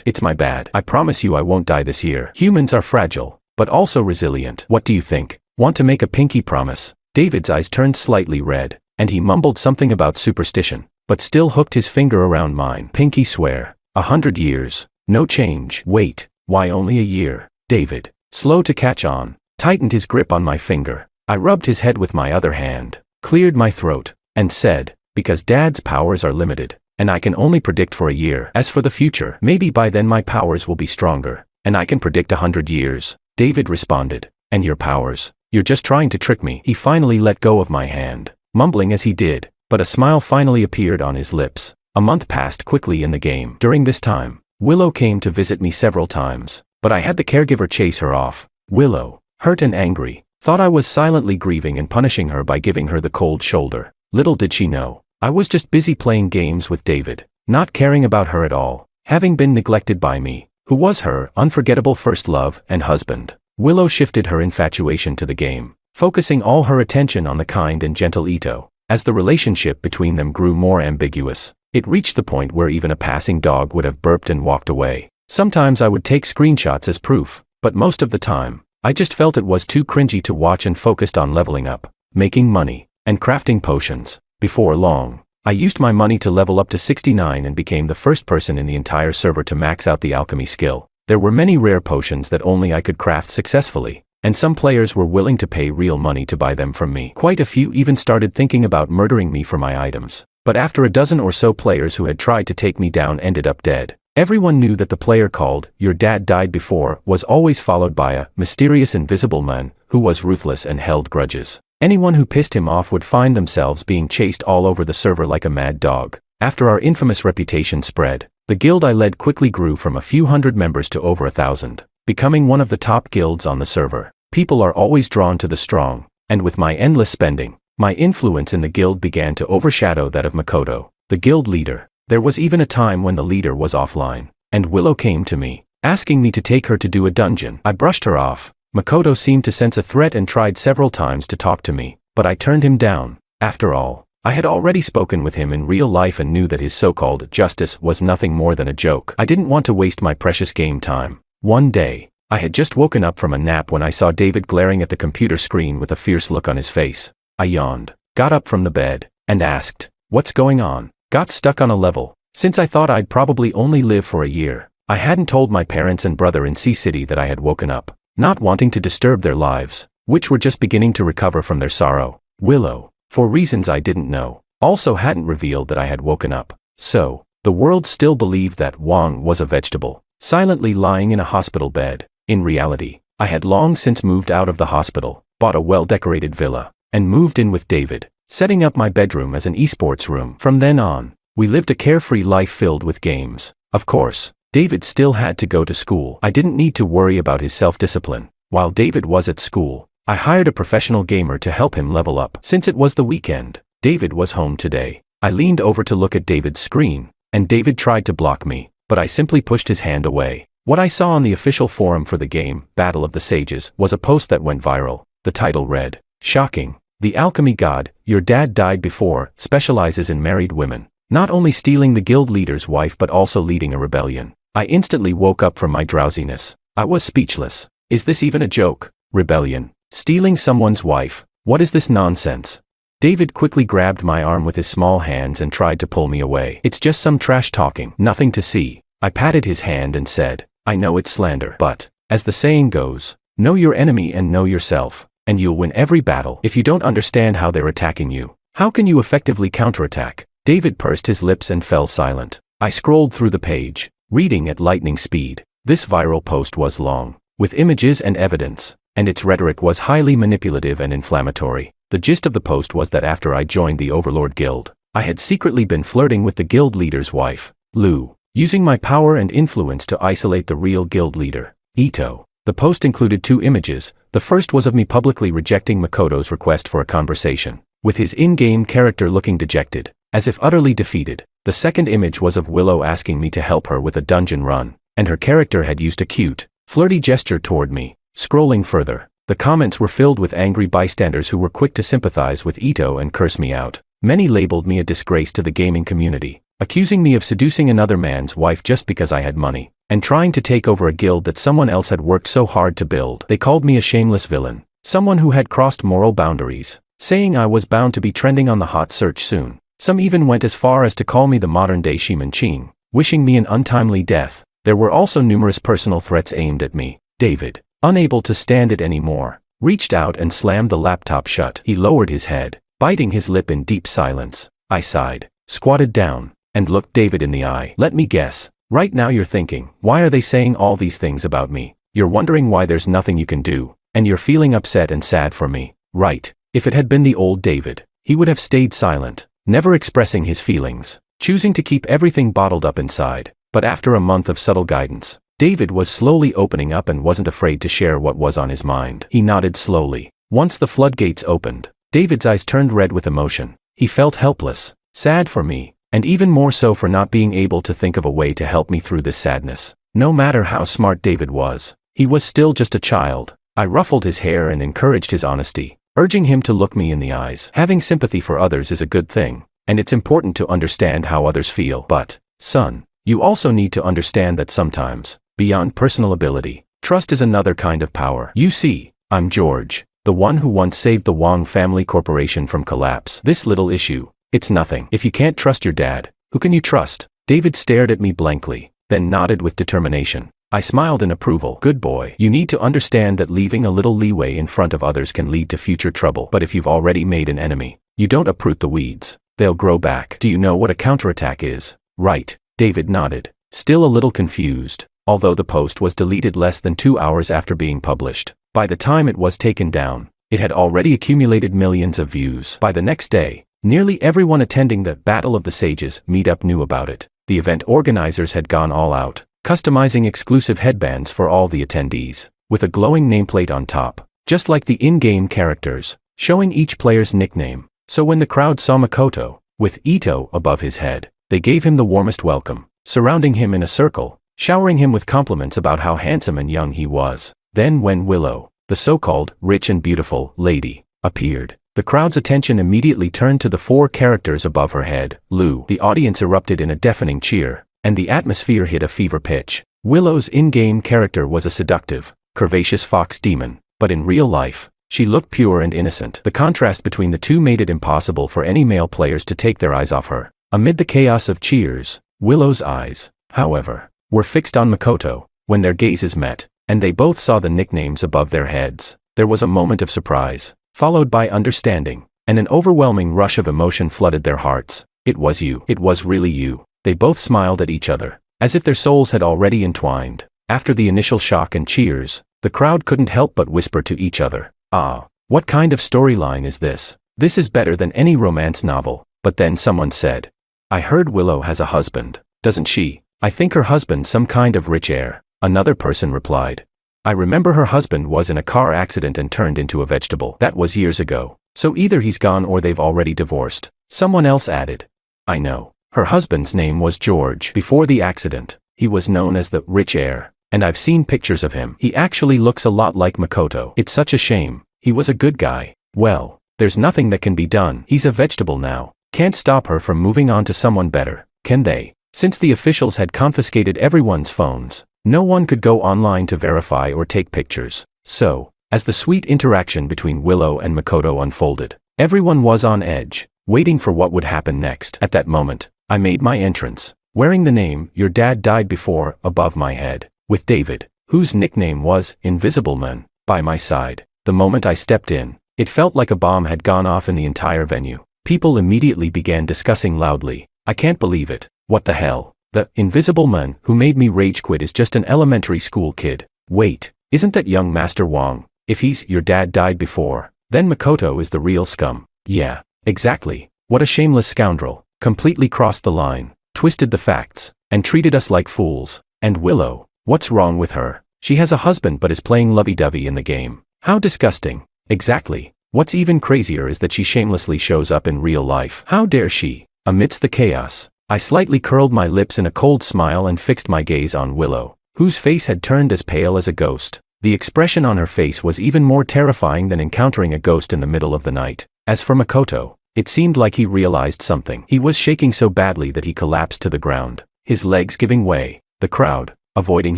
it's my bad. I promise you I won't die this year. Humans are fragile, but also resilient. What do you think? Want to make a pinky promise? David's eyes turned slightly red, and he mumbled something about superstition, but still hooked his finger around mine. Pinky swear. 100 years. No change. Wait, why only a year? David, slow to catch on, tightened his grip on my finger. I rubbed his head with my other hand, cleared my throat, and said, because Dad's powers are limited, and I can only predict for a year. As for the future, maybe by then my powers will be stronger, and I can predict 100 years. David responded, and your powers? You're just trying to trick me. He finally let go of my hand, mumbling as he did, but a smile finally appeared on his lips. A month passed quickly in the game. During this time, Willow came to visit me several times, but I had the caregiver chase her off. Willow, hurt and angry, thought I was silently grieving and punishing her by giving her the cold shoulder. Little did she know, I was just busy playing games with David, not caring about her at all, having been neglected by me, who was her unforgettable first love and husband. Willow shifted her infatuation to the game, focusing all her attention on the kind and gentle Ito. As the relationship between them grew more ambiguous, it reached the point where even a passing dog would have burped and walked away. Sometimes I would take screenshots as proof, but most of the time, I just felt it was too cringy to watch and focused on leveling up, making money, and crafting potions. Before long, I used my money to level up to 69 and became the first person in the entire server to max out the alchemy skill. There were many rare potions that only I could craft successfully, and some players were willing to pay real money to buy them from me. Quite a few even started thinking about murdering me for my items. But after a dozen or so players who had tried to take me down ended up dead. Everyone knew that the player called, "Your dad died before," was always followed by a mysterious invisible man who was ruthless and held grudges. Anyone who pissed him off would find themselves being chased all over the server like a mad dog. After our infamous reputation spread, the guild I led quickly grew from a few hundred members to over 1,000, becoming one of the top guilds on the server. People are always drawn to the strong, and with my endless spending, my influence in the guild began to overshadow that of Makoto, the guild leader. There was even a time when the leader was offline, and Willow came to me, asking me to take her to do a dungeon. I brushed her off. Makoto seemed to sense a threat and tried several times to talk to me, but I turned him down. After all, I had already spoken with him in real life and knew that his so-called justice was nothing more than a joke. I didn't want to waste my precious game time. One day, I had just woken up from a nap when I saw David glaring at the computer screen with a fierce look on his face. I yawned, got up from the bed, and asked, "What's going on?" Got stuck on a level. Since I thought I'd probably only live for a year, I hadn't told my parents and brother in C-City that I had woken up, not wanting to disturb their lives, which were just beginning to recover from their sorrow. Willow, for reasons I didn't know, also hadn't revealed that I had woken up. So, the world still believed that Wang was a vegetable, silently lying in a hospital bed. In reality, I had long since moved out of the hospital, bought a well-decorated villa, and moved in with David, setting up my bedroom as an esports room. From then on, we lived a carefree life filled with games. Of course, David still had to go to school. I didn't need to worry about his self-discipline. While David was at school, I hired a professional gamer to help him level up. Since it was the weekend, David was home today. I leaned over to look at David's screen, and David tried to block me, but I simply pushed his hand away. What I saw on the official forum for the game, Battle of the Sages, was a post that went viral. The title read, "Shocking. The alchemy god, your dad died before, specializes in married women, not only stealing the guild leader's wife but also leading a rebellion." I instantly woke up from my drowsiness. I was speechless. Is this even a joke? Rebellion? Stealing someone's wife? What is this nonsense? David quickly grabbed my arm with his small hands and tried to pull me away. "It's just some trash talking. Nothing to see." I patted his hand and said, "I know it's slander, but, as the saying goes, know your enemy and know yourself, and you'll win every battle. If you don't understand how they're attacking you, how can you effectively counterattack?" David pursed his lips and fell silent. I scrolled through the page, reading at lightning speed. This viral post was long, with images and evidence, and its rhetoric was highly manipulative and inflammatory. The gist of the post was that after I joined the Overlord Guild, I had secretly been flirting with the guild leader's wife, Lou, using my power and influence to isolate the real guild leader, Ito. The post included 2 images. The first was of me publicly rejecting Makoto's request for a conversation, with his in-game character looking dejected, as if utterly defeated. The second image was of Willow asking me to help her with a dungeon run, and her character had used a cute, flirty gesture toward me. Scrolling further, the comments were filled with angry bystanders who were quick to sympathize with Ito and curse me out. Many labeled me a disgrace to the gaming community, accusing me of seducing another man's wife just because I had money, and trying to take over a guild that someone else had worked so hard to build. They called me a shameless villain, someone who had crossed moral boundaries, saying I was bound to be trending on the hot search soon. Some even went as far as to call me the modern-day Shiman Ching, wishing me an untimely death. There were also numerous personal threats aimed at me. David, unable to stand it anymore, reached out and slammed the laptop shut. He lowered his head, biting his lip in deep silence. I sighed, squatted down, and looked David in the eye. Let me guess. Right now you're thinking, why are they saying all these things about me? You're wondering why there's nothing you can do, and you're feeling upset and sad for me. Right. If it had been the old David, he would have stayed silent, never expressing his feelings, choosing to keep everything bottled up inside. But after a month of subtle guidance, David was slowly opening up and wasn't afraid to share what was on his mind. He nodded slowly. Once the floodgates opened, David's eyes turned red with emotion. He felt helpless, sad for me, and even more so for not being able to think of a way to help me through this sadness. No matter how smart David was, he was still just a child. I ruffled his hair and encouraged his honesty, urging him to look me in the eyes. Having sympathy for others is a good thing, and it's important to understand how others feel. But, son, you also need to understand that sometimes, beyond personal ability, trust is another kind of power. You see, I'm George, the one who once saved the Wong family corporation from collapse. This little issue, it's nothing. If you can't trust your dad, who can you trust? David stared at me blankly, then nodded with determination. I smiled in approval. Good boy. You need to understand that leaving a little leeway in front of others can lead to future trouble. But if you've already made an enemy, you don't uproot the weeds. They'll grow back. Do you know what a counterattack is? Right. David nodded, still a little confused. Although the post was deleted less than 2 hours after being published, by the time it was taken down, it had already accumulated millions of views. By the next day, nearly everyone attending the Battle of the Sages meetup knew about it. The event organizers had gone all out, customizing exclusive headbands for all the attendees, with a glowing nameplate on top, just like the in-game characters, showing each player's nickname. So when the crowd saw Makoto, with Ito above his head, they gave him the warmest welcome, surrounding him in a circle, showering him with compliments about how handsome and young he was. Then when Willow, the so-called rich and beautiful lady, appeared, the crowd's attention immediately turned to the 4 characters above her head. Lou. The audience erupted in a deafening cheer, and the atmosphere hit a fever pitch. Willow's in-game character was a seductive, curvaceous fox demon, but in real life, she looked pure and innocent. The contrast between the two made it impossible for any male players to take their eyes off her. Amid the chaos of cheers, Willow's eyes, however, were fixed on Makoto. When their gazes met, and they both saw the nicknames above their heads, there was a moment of surprise, followed by understanding, and an overwhelming rush of emotion flooded their hearts. It was you. It was really you. They both smiled at each other, as if their souls had already entwined. After the initial shock and cheers, the crowd couldn't help but whisper to each other, "Ah, what kind of storyline is this? This is better than any romance novel." But then someone said, "I heard Willow has a husband, doesn't she? I think her husband's some kind of rich heir." Another person replied, "I remember her husband was in a car accident and turned into a vegetable. That was years ago. So either he's gone or they've already divorced." Someone else added, "I know. Her husband's name was George. Before the accident, he was known as the rich heir, and I've seen pictures of him. He actually looks a lot like Makoto. It's such a shame. He was a good guy." Well, there's nothing that can be done. He's a vegetable now. Can't stop her from moving on to someone better, can they? Since the officials had confiscated everyone's phones, no one could go online to verify or take pictures. So, as the sweet interaction between Willow and Makoto unfolded, everyone was on edge, waiting for what would happen next. At that moment, I made my entrance, wearing the name "Your Dad Died Before" above my head, with David, whose nickname was Invisible Man, by my side. The moment I stepped in, it felt like a bomb had gone off in the entire venue. People immediately began discussing loudly, "I can't believe it. What the hell? The Invisible Man who made me rage quit is just an elementary school kid. Wait, isn't that young Master Wong? If he's Your Dad Died Before, then Makoto is the real scum." Yeah, exactly. What a shameless scoundrel. Completely crossed the line, twisted the facts, and treated us like fools. And Willow, what's wrong with her? She has a husband but is playing lovey-dovey in the game. How disgusting. Exactly. What's even crazier is that she shamelessly shows up in real life. How dare she? Amidst the chaos, I slightly curled my lips in a cold smile and fixed my gaze on Willow, whose face had turned as pale as a ghost. The expression on her face was even more terrifying than encountering a ghost in the middle of the night. As for Makoto, it seemed like he realized something. He was shaking so badly that he collapsed to the ground, his legs giving way. The crowd, avoiding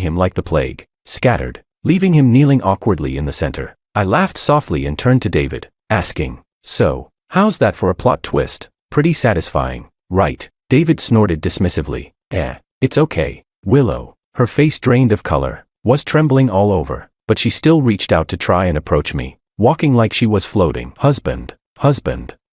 him like the plague, scattered, leaving him kneeling awkwardly in the center. I laughed softly and turned to David, asking, "So, how's that for a plot twist? Pretty satisfying, right?" David snorted dismissively. It's okay." Willow, her face drained of color, was trembling all over, but she still reached out to try and approach me, walking like she was floating. Husband,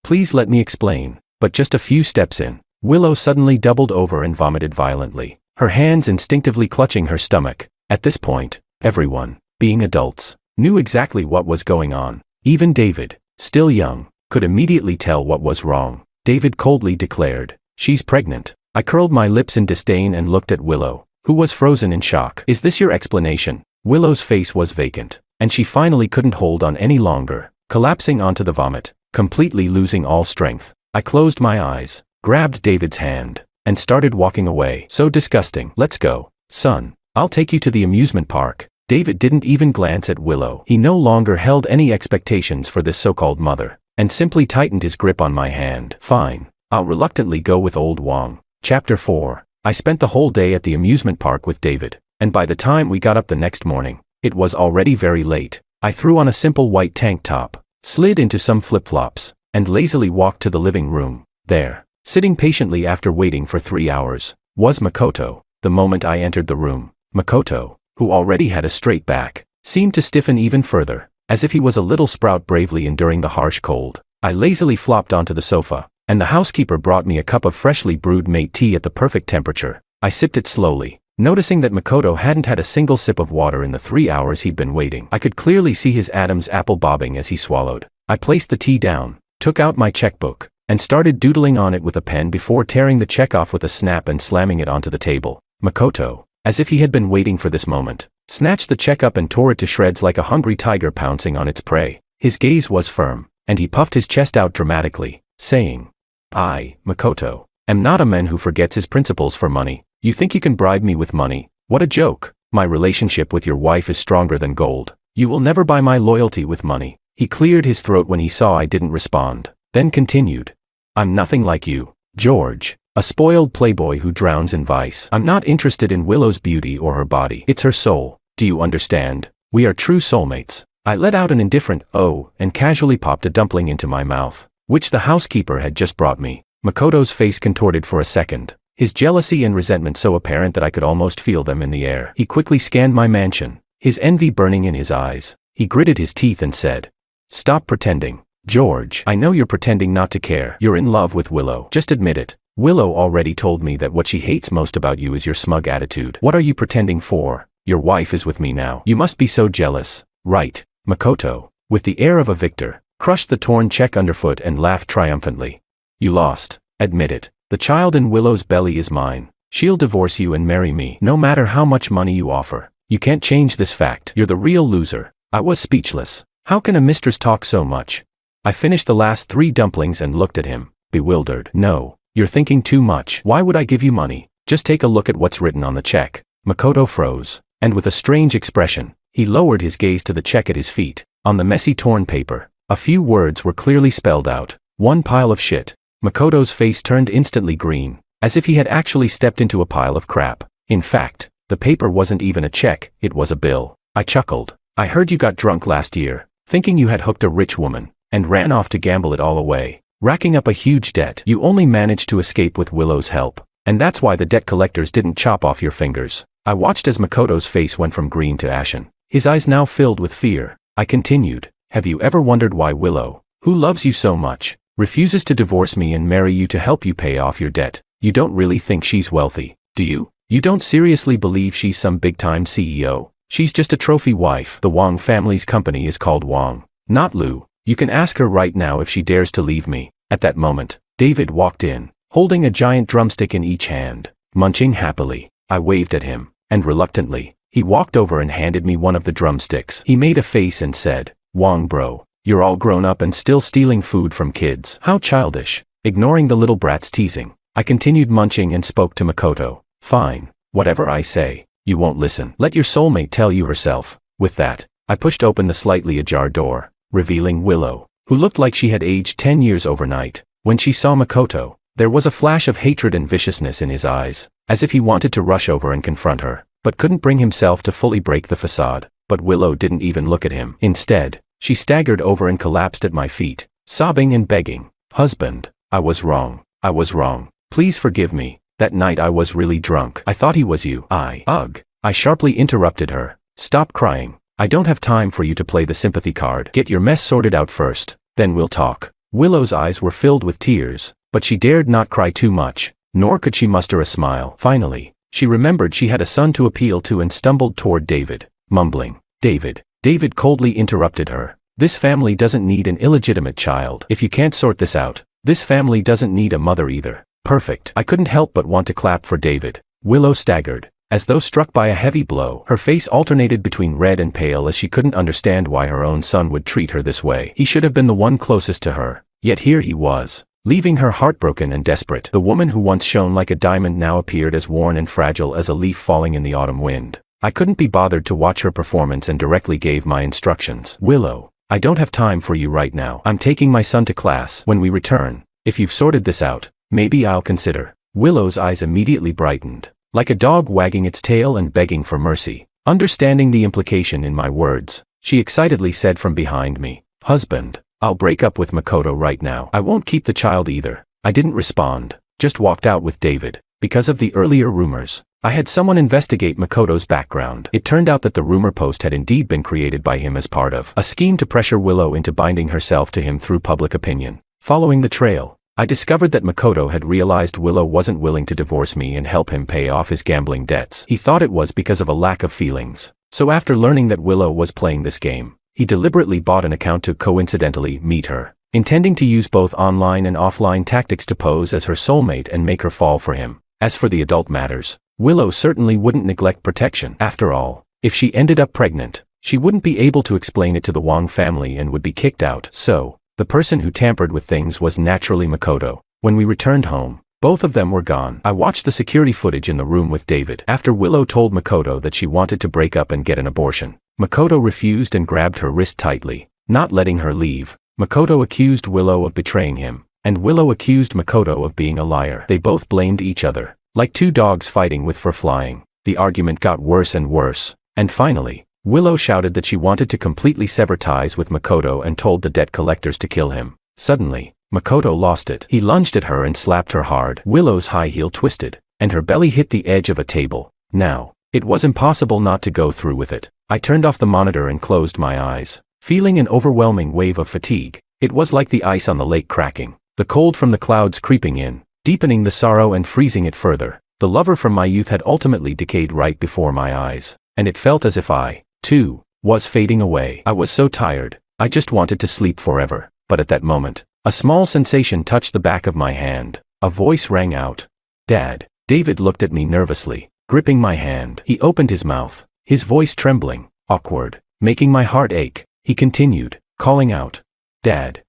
please let me explain." But just a few steps in, Willow suddenly doubled over and vomited violently, her hands instinctively clutching her stomach. At this point, everyone, being adults, knew exactly what was going on. Even David, still young, could immediately tell what was wrong. David coldly declared, "She's pregnant." I curled my lips in disdain and looked at Willow, who was frozen in shock. "Is this your explanation?" Willow's face was vacant, and she finally couldn't hold on any longer, collapsing onto the vomit, completely losing all strength. I closed my eyes, grabbed David's hand, and started walking away. "So disgusting. Let's go, son. I'll take you to the amusement park." David didn't even glance at Willow. He no longer held any expectations for this so-called mother, and simply tightened his grip on my hand. "Fine, I'll reluctantly go with old Wong." Chapter 4. I spent the whole day at the amusement park with David, and by the time we got up the next morning, it was already very late. I threw on a simple white tank top, slid into some flip-flops, and lazily walked to the living room. There, sitting patiently after waiting for 3 hours, was Makoto. The moment I entered the room, Makoto, who already had a straight back, seemed to stiffen even further, as if he was a little sprout bravely enduring the harsh cold. I lazily flopped onto the sofa, and the housekeeper brought me a cup of freshly brewed mate tea at the perfect temperature. I sipped it slowly, noticing that Makoto hadn't had a single sip of water in the 3 hours he'd been waiting. I could clearly see his Adam's apple bobbing as he swallowed. I placed the tea down, took out my checkbook, and started doodling on it with a pen before tearing the check off with a snap and slamming it onto the table. Makoto, as if he had been waiting for this moment, snatched the check up and tore it to shreds like a hungry tiger pouncing on its prey. His gaze was firm, and he puffed his chest out dramatically, saying, "I, Makoto, am not a man who forgets his principles for money. You think you can bribe me with money? What a joke. My relationship with your wife is stronger than gold. You will never buy my loyalty with money." He cleared his throat when he saw I didn't respond, then continued, "I'm nothing like you, George, a spoiled playboy who drowns in vice. I'm not interested in Willow's beauty or her body. It's her soul. Do you understand? We are true soulmates." I let out an indifferent "oh" and casually popped a dumpling into my mouth, which the housekeeper had just brought me. Makoto's face contorted for a second, his jealousy and resentment so apparent that I could almost feel them in the air. He quickly scanned my mansion, his envy burning in his eyes. He gritted his teeth and said, "Stop pretending, George. I know you're pretending not to care. You're in love with Willow. Just admit it. Willow already told me that what she hates most about you is your smug attitude. What are you pretending for? Your wife is with me now. You must be so jealous, right?" Makoto, with the air of a victor, crushed the torn check underfoot and laughed triumphantly. "You lost. Admit it. The child in Willow's belly is mine. She'll divorce you and marry me, no matter how much money you offer. You can't change this fact. You're the real loser." I was speechless. How can a mistress talk so much? I finished the last 3 dumplings and looked at him, bewildered. "No, you're thinking too much. Why would I give you money? Just take a look at what's written on the check." Makoto froze, and with a strange expression, he lowered his gaze to the check at his feet. On the messy torn paper, a few words were clearly spelled out. "One pile of shit." Makoto's face turned instantly green, as if he had actually stepped into a pile of crap. In fact, the paper wasn't even a check, it was a bill. I chuckled. "I heard you got drunk last year, thinking you had hooked a rich woman, and ran off to gamble it all away, racking up a huge debt. You only managed to escape with Willow's help, and that's why the debt collectors didn't chop off your fingers." I watched as Makoto's face went from green to ashen, his eyes now filled with fear. I continued, "Have you ever wondered why Willow, who loves you so much, refuses to divorce me and marry you to help you pay off your debt? You don't really think she's wealthy, do you? You don't seriously believe she's some big-time CEO? She's just a trophy wife. The Wong family's company is called Wong, not Lu. You can ask her right now if she dares to leave me." At that moment, David walked in, holding a giant drumstick in each hand, munching happily. I waved at him, and reluctantly, he walked over and handed me one of the drumsticks. He made a face and said, "Wong bro, You're all grown up and still stealing food from kids. How childish. Ignoring the little brat's teasing, I continued munching and spoke to Makoto. Fine. Whatever I say, you won't listen. Let your soulmate tell you herself. With that, I pushed open the slightly ajar door, revealing Willow, who looked like she had aged 10 years overnight. When she saw Makoto, there was a flash of hatred and viciousness in his eyes, as if he wanted to rush over and confront her, but couldn't bring himself to fully break the facade. But Willow didn't even look at him. Instead, she staggered over and collapsed at my feet, sobbing and begging. Husband, I was wrong. I was wrong. Please forgive me. That night I was really drunk. I thought he was you. Ugh. I sharply interrupted her. Stop crying. I don't have time for you to play the sympathy card. Get your mess sorted out first, then we'll talk. Willow's eyes were filled with tears, but she dared not cry too much, nor could she muster a smile. Finally, she remembered she had a son to appeal to and stumbled toward David, mumbling, David. David coldly interrupted her. This family doesn't need an illegitimate child. If you can't sort this out, this family doesn't need a mother either. Perfect. I couldn't help but want to clap for David. Willow staggered, as though struck by a heavy blow. Her face alternated between red and pale as she couldn't understand why her own son would treat her this way. He should have been the one closest to her, yet here he was, leaving her heartbroken and desperate. The woman who once shone like a diamond now appeared as worn and fragile as a leaf falling in the autumn wind. I couldn't be bothered to watch her performance and directly gave my instructions. Willow, I don't have time for you right now. I'm taking my son to class. When we return, if you've sorted this out, maybe I'll consider. Willow's eyes immediately brightened, like a dog wagging its tail and begging for mercy. Understanding the implication in my words, she excitedly said from behind me, Husband, I'll break up with Makoto right now. I won't keep the child either. I didn't respond, just walked out with David. Because of the earlier rumors, I had someone investigate Makoto's background. It turned out that the rumor post had indeed been created by him as part of a scheme to pressure Willow into binding herself to him through public opinion. Following the trail, I discovered that Makoto had realized Willow wasn't willing to divorce me and help him pay off his gambling debts. He thought it was because of a lack of feelings. So after learning that Willow was playing this game, he deliberately bought an account to coincidentally meet her, intending to use both online and offline tactics to pose as her soulmate and make her fall for him. As for the adult matters, Willow certainly wouldn't neglect protection. After all, if she ended up pregnant, she wouldn't be able to explain it to the Wong family and would be kicked out. So, the person who tampered with things was naturally Makoto. When we returned home, both of them were gone. I watched the security footage in the room with David. After Willow told Makoto that she wanted to break up and get an abortion, Makoto refused and grabbed her wrist tightly, not letting her leave. Makoto accused Willow of betraying him, and Willow accused Makoto of being a liar. They both blamed each other, like two dogs fighting with fur flying. The argument got worse and worse, and finally, Willow shouted that she wanted to completely sever ties with Makoto and told the debt collectors to kill him. Suddenly, Makoto lost it. He lunged at her and slapped her hard. Willow's high heel twisted, and her belly hit the edge of a table. Now, it was impossible not to go through with it. I turned off the monitor and closed my eyes, feeling an overwhelming wave of fatigue. It was like the ice on the lake cracking, the cold from the clouds creeping in, deepening the sorrow and freezing it further. The lover from my youth had ultimately decayed right before my eyes, and it felt as if I, too, was fading away. I was so tired, I just wanted to sleep forever. But at that moment, a small sensation touched the back of my hand. A voice rang out. Dad. David looked at me nervously, gripping my hand. He opened his mouth, his voice trembling, awkward, making my heart ache. He continued, calling out, Dad.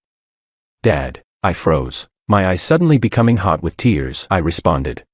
Dad. I froze, my eyes suddenly becoming hot with tears. I responded,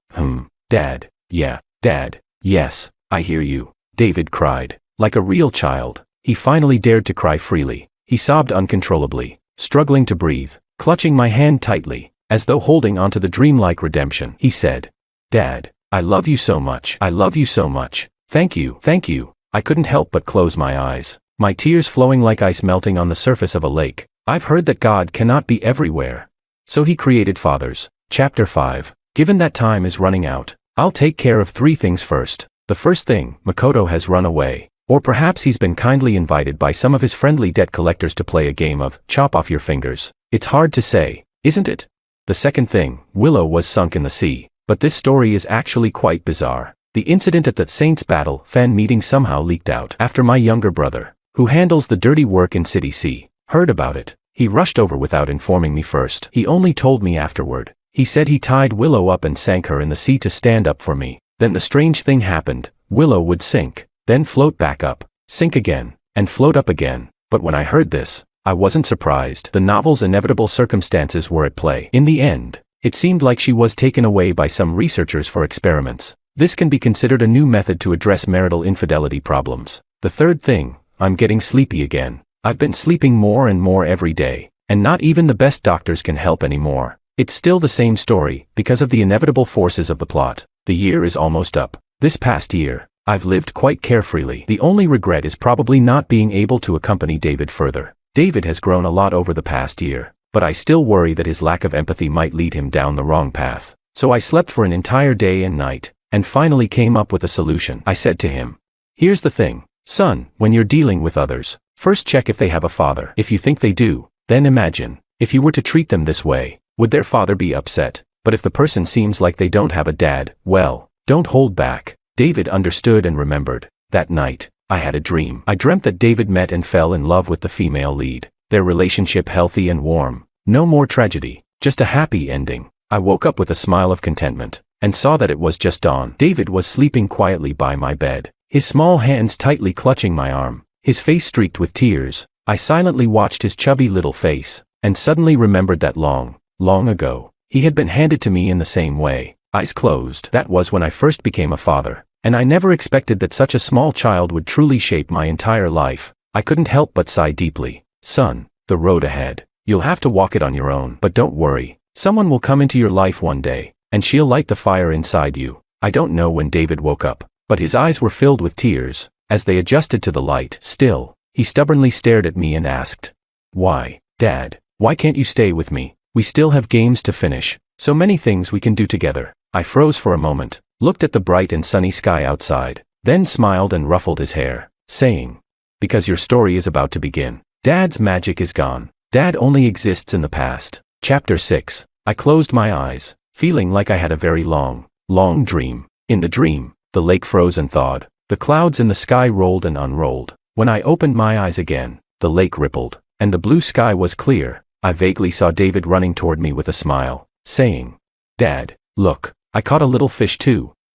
Dad. Yeah, Dad. Yes, I hear you. David cried. Like a real child, he finally dared to cry freely. He sobbed uncontrollably, struggling to breathe, clutching my hand tightly, as though holding onto the dreamlike redemption. He said, Dad, I love you so much. I love you so much. Thank you. Thank you. I couldn't help but close my eyes, my tears flowing like ice melting on the surface of a lake. I've heard that God cannot be everywhere. So he created fathers. Chapter 5. Given that time is running out, I'll take care of 3 things first. The first thing, Makoto has run away. Or perhaps he's been kindly invited by some of his friendly debt collectors to play a game of chop off your fingers. It's hard to say, isn't it? The second thing, Willow was sunk in the sea. But this story is actually quite bizarre. The incident at the Saints Battle fan meeting somehow leaked out. After my younger brother, who handles the dirty work in City C, heard about it, he rushed over without informing me first. He only told me afterward. He said he tied Willow up and sank her in the sea to stand up for me. Then the strange thing happened. Willow would sink, then float back up, sink again, and float up again. But when I heard this, I wasn't surprised. The novel's inevitable circumstances were at play. In the end, it seemed like she was taken away by some researchers for experiments. This can be considered a new method to address marital infidelity problems. The third thing, I'm getting sleepy again. I've been sleeping more and more every day, and not even the best doctors can help anymore. It's still the same story, because of the inevitable forces of the plot. The year is almost up. This past year, I've lived quite carefreely. The only regret is probably not being able to accompany David further. David has grown a lot over the past year, but I still worry that his lack of empathy might lead him down the wrong path. So I slept for an entire day and night, and finally came up with a solution. I said to him, "Here's the thing, son, when you're dealing with others, first check if they have a father. If you think they do, then imagine, if you were to treat them this way, would their father be upset? But if the person seems like they don't have a dad, well, don't hold back." David understood and remembered. That night, I had a dream. I dreamt that David met and fell in love with the female lead. Their relationship healthy and warm. No more tragedy, just a happy ending. I woke up with a smile of contentment, and saw that it was just dawn. David was sleeping quietly by my bed, his small hands tightly clutching my arm, his face streaked with tears. I silently watched his chubby little face, and suddenly remembered that long ago, he had been handed to me in the same way, eyes closed. That was when I first became a father. And I never expected that such a small child would truly shape my entire life. I couldn't help but sigh deeply. Son, the road ahead. You'll have to walk it on your own. But don't worry. Someone will come into your life one day, and she'll light the fire inside you. I don't know when David woke up, but his eyes were filled with tears, as they adjusted to the light. Still, he stubbornly stared at me and asked, "Why, Dad, why can't you stay with me? We still have games to finish, so many things we can do together." I froze for a moment, looked at the bright and sunny sky outside, then smiled and ruffled his hair, saying, "Because your story is about to begin. Dad's magic is gone. Dad only exists in the past." Chapter 6. I closed my eyes, feeling like I had a very long dream. In the dream, the lake froze and thawed, the clouds in the sky rolled and unrolled. When I opened my eyes again, the lake rippled, and the blue sky was clear. I vaguely saw David running toward me with a smile, saying, "Dad, look, I caught a little fish too."